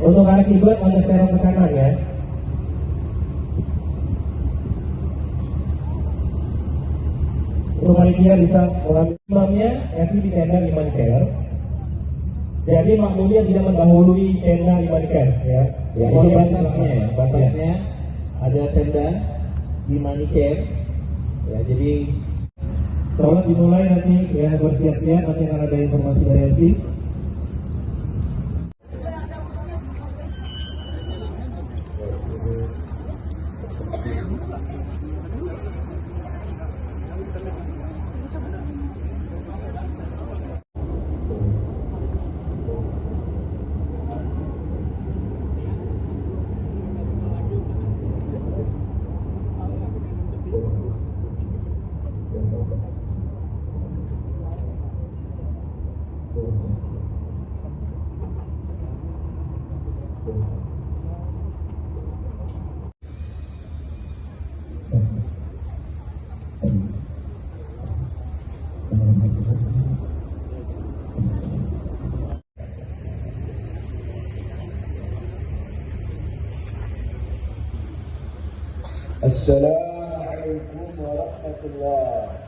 Untuk arah kiblat agak serong ke kanan ya. Untuk panitia bisa mengambil imamnya nanti di tenda Iman Care. Jadi makmumnya tidak mendahului tenda Iman Care ya. Ya, ini batasnya ya. Batasnya ada tenda Iman Care. Ya, jadi sholat dimulai nanti ya, bersiap-siap nanti akan ada informasi dari MC. Assalamualaikum warahmatullahi.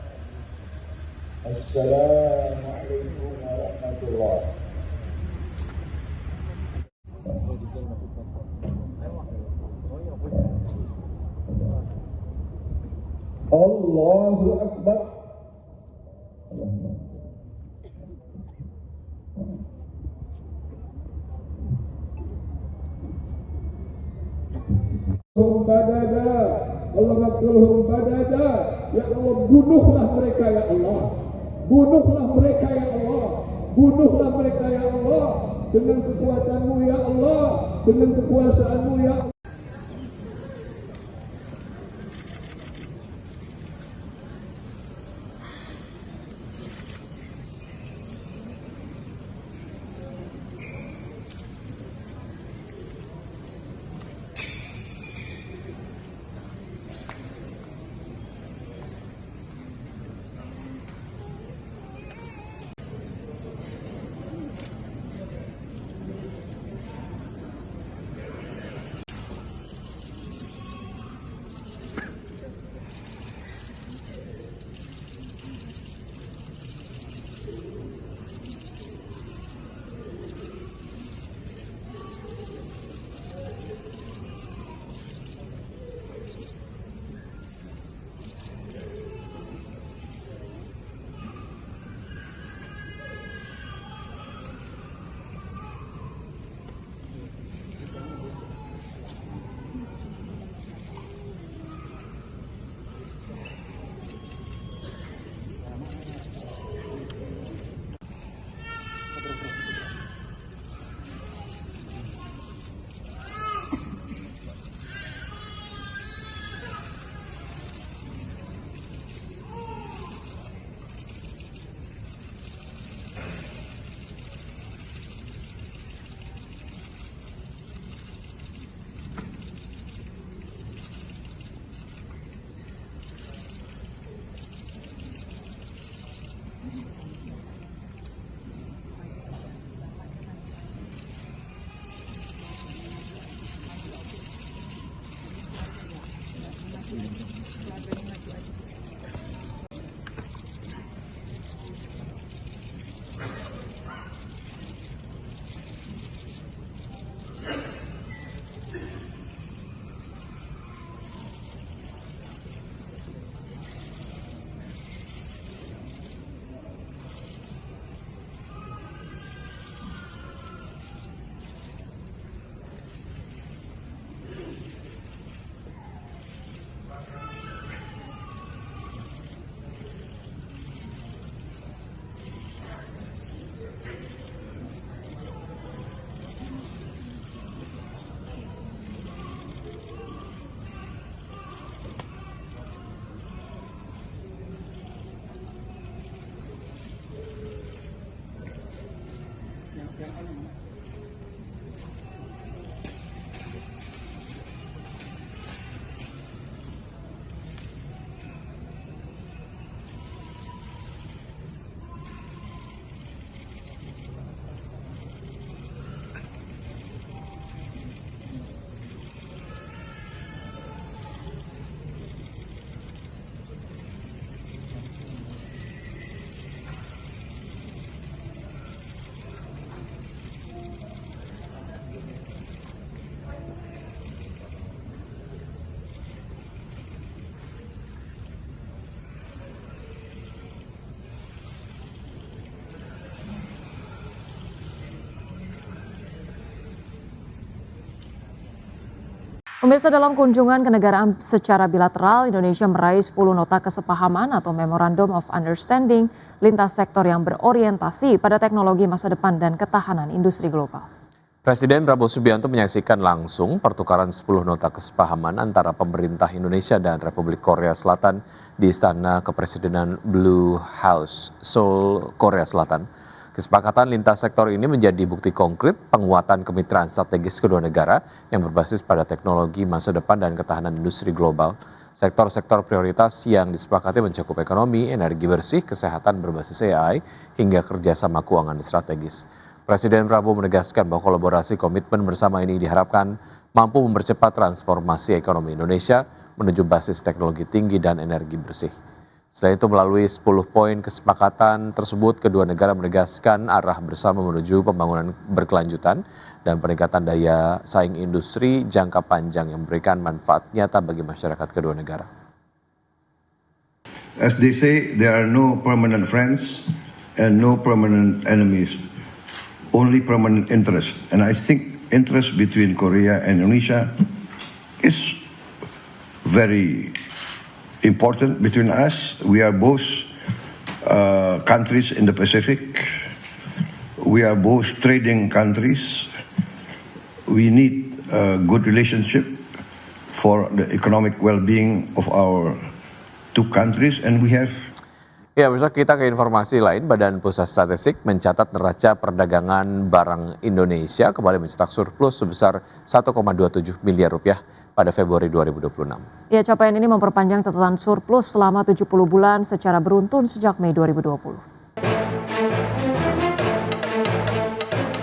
Assalamualaikum warahmatullahi. Allahu Akbar. Badada, Allah maktulhum badada. Ya Allah, bunuhlah mereka ya Allah. Bunuhlah mereka ya Allah. Bunuhlah mereka ya Allah. Dengan kekuatanmu ya Allah. Dengan kekuasaanmu ya Allah. Pemirsa, dalam kunjungan kenegaraan secara bilateral, Indonesia meraih 10 nota kesepahaman atau Memorandum of Understanding lintas sektor yang berorientasi pada teknologi masa depan dan ketahanan industri global. Presiden Prabowo Subianto menyaksikan langsung pertukaran 10 nota kesepahaman antara pemerintah Indonesia dan Republik Korea Selatan di Istana Kepresidenan Blue House, Seoul, Korea Selatan. Kesepakatan lintas sektor ini menjadi bukti konkret penguatan kemitraan strategis kedua negara yang berbasis pada teknologi masa depan dan ketahanan industri global. Sektor-sektor prioritas yang disepakati mencakup ekonomi, energi bersih, kesehatan berbasis AI, hingga kerjasama keuangan strategis. Presiden Prabowo menegaskan bahwa kolaborasi komitmen bersama ini diharapkan mampu mempercepat transformasi ekonomi Indonesia menuju basis teknologi tinggi dan energi bersih. Selain itu, melalui 10 poin kesepakatan tersebut, kedua negara menegaskan arah bersama menuju pembangunan berkelanjutan dan peningkatan daya saing industri jangka panjang yang memberikan manfaat nyata bagi masyarakat kedua negara. As they say, there are no permanent friends and no permanent enemies, only permanent interest. And I think interest between Korea and Indonesia is very important between us. We are both countries in the Pacific. We are both trading countries. We need a good relationship for the economic well-being of our two countries, and we have. Ya, besok kita ke informasi lain. Badan Pusat Statistik mencatat neraca perdagangan barang Indonesia kembali mencetak surplus sebesar 1,27 miliar rupiah pada Februari 2026. Ya, capaian ini memperpanjang catatan surplus selama 70 bulan secara beruntun sejak Mei 2020.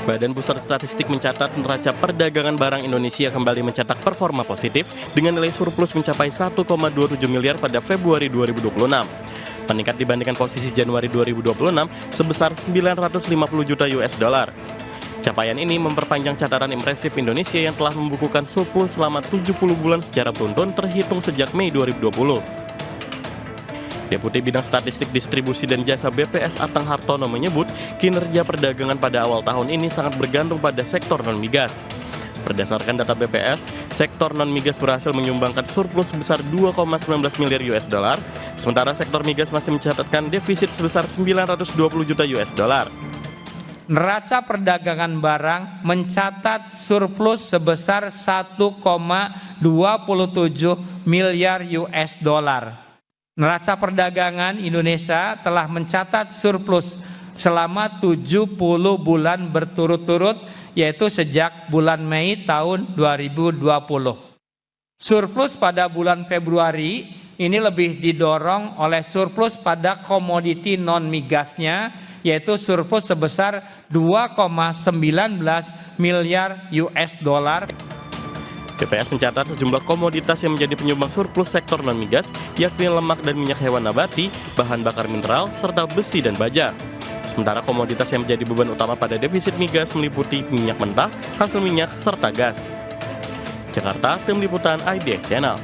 Badan Pusat Statistik mencatat neraca perdagangan barang Indonesia kembali mencetak performa positif dengan nilai surplus mencapai 1,27 miliar pada Februari 2026. Meningkat dibandingkan posisi Januari 2026 sebesar 950 juta US dollar. Capaian ini memperpanjang catatan impresif Indonesia yang telah membukukan surplus selama 70 bulan secara beruntun terhitung sejak Mei 2020. Deputi Bidang Statistik Distribusi dan Jasa BPS Atang Hartono menyebut kinerja perdagangan pada awal tahun ini sangat bergantung pada sektor non-migas. Berdasarkan data BPS, sektor non-migas berhasil menyumbangkan surplus sebesar 2,19 miliar US dollar, sementara sektor migas masih mencatatkan defisit sebesar 920 juta US dollar. Neraca perdagangan barang mencatat surplus sebesar 1,27 miliar US dollar. Neraca perdagangan Indonesia telah mencatat surplus selama 70 bulan berturut-turut, yaitu sejak bulan Mei tahun 2020. Surplus pada bulan Februari ini lebih didorong oleh surplus pada komoditi non-migasnya, yaitu surplus sebesar 2,19 miliar US dollar. BPS mencatat sejumlah komoditas yang menjadi penyumbang surplus sektor non-migas, yakni lemak dan minyak hewan nabati, bahan bakar mineral, serta besi dan baja. Sementara komoditas yang menjadi beban utama pada defisit migas meliputi minyak mentah, hasil minyak, serta gas. Jakarta, Tim Liputan IDX Channel.